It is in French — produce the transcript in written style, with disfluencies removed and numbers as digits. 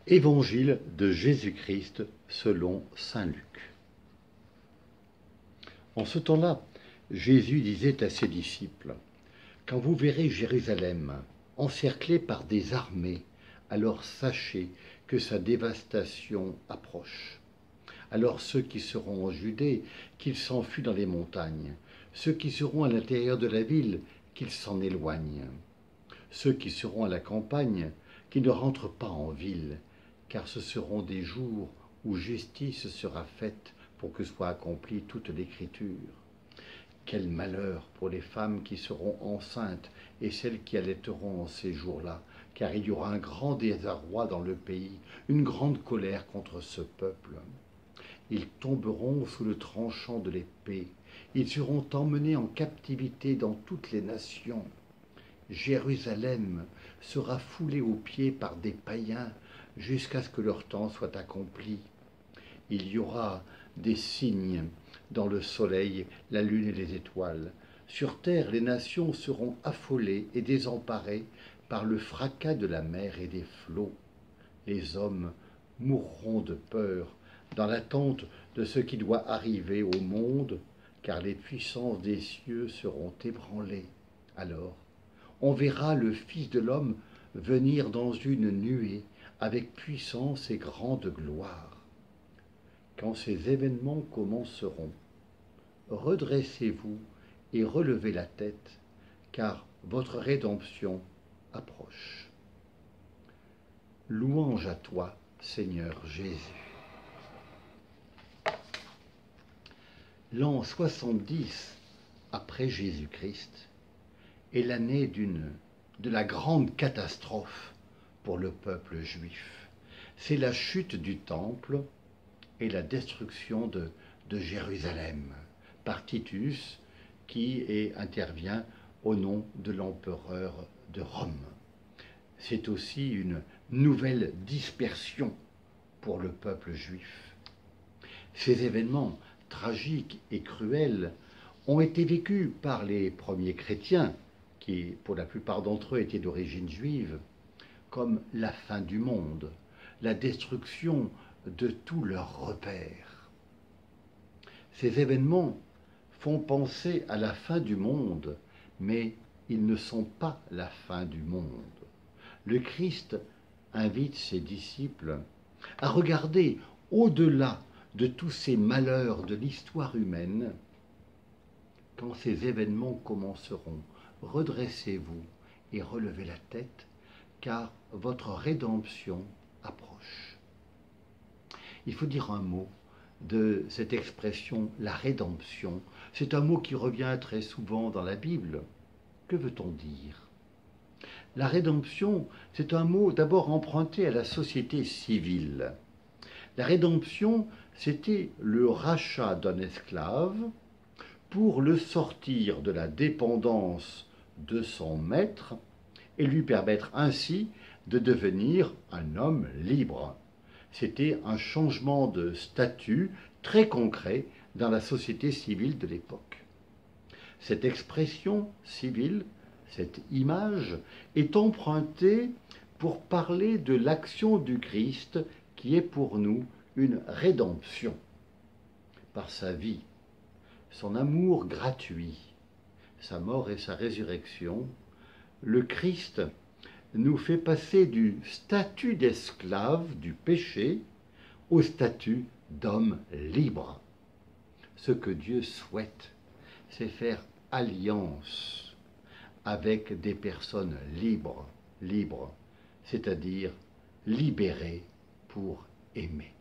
Évangile de Jésus-Christ selon saint Luc. En ce temps-là, Jésus disait à ses disciples, « Quand vous verrez Jérusalem encerclée par des armées, alors sachez que sa dévastation approche. Alors ceux qui seront en Judée, qu'ils s'enfuient dans les montagnes, ceux qui seront à l'intérieur de la ville, qu'ils s'en éloignent, ceux qui seront à la campagne, qu'ils ne rentrent pas en ville, car ce seront des jours où justice sera faite pour que soit accomplie toute l'Écriture. Quel malheur pour les femmes qui seront enceintes et celles qui allaiteront en ces jours-là, car il y aura un grand désarroi dans le pays, une grande colère contre ce peuple. Ils tomberont sous le tranchant de l'épée, ils seront emmenés en captivité dans toutes les nations. Jérusalem sera foulée aux pieds par des païens jusqu'à ce que leur temps soit accompli. Il y aura des signes dans le soleil, la lune et les étoiles. Sur terre, les nations seront affolées et désemparées par le fracas de la mer et des flots. Les hommes mourront de peur dans l'attente de ce qui doit arriver au monde, car les puissances des cieux seront ébranlées. Alors, on verra le Fils de l'homme venir dans une nuée avec puissance et grande gloire. Quand ces événements commenceront, redressez-vous et relevez la tête, car votre rédemption approche. Louange à toi, Seigneur Jésus. L'an 70 après Jésus-Christ est l'année de la grande catastrophe pour le peuple juif. C'est la chute du temple et la destruction de Jérusalem par Titus, qui intervient au nom de l'empereur de Rome. C'est aussi une nouvelle dispersion pour le peuple juif. Ces événements tragiques et cruels ont été vécus par les premiers chrétiens, qui pour la plupart d'entre eux étaient d'origine juive, comme la fin du monde, la destruction de tous leurs repères. Ces événements font penser à la fin du monde, mais ils ne sont pas la fin du monde. Le Christ invite ses disciples à regarder au-delà de tous ces malheurs de l'histoire humaine. Quand ces événements commenceront, redressez-vous et relevez la tête, car votre rédemption approche. Il faut dire un mot de cette expression, la rédemption. C'est un mot qui revient très souvent dans la Bible. Que veut-on dire? La rédemption, c'est un mot d'abord emprunté à la société civile. La rédemption, c'était le rachat d'un esclave pour le sortir de la dépendance de son maître et lui permettre ainsi de devenir un homme libre. C'était un changement de statut très concret dans la société civile de l'époque. Cette expression civile, cette image, est empruntée pour parler de l'action du Christ qui est pour nous une rédemption. Par sa vie, son amour gratuit, sa mort et sa résurrection, le Christ nous fait passer du statut d'esclave du péché au statut d'homme libre. Ce que Dieu souhaite, c'est faire alliance avec des personnes libres, c'est-à-dire libérées pour aimer.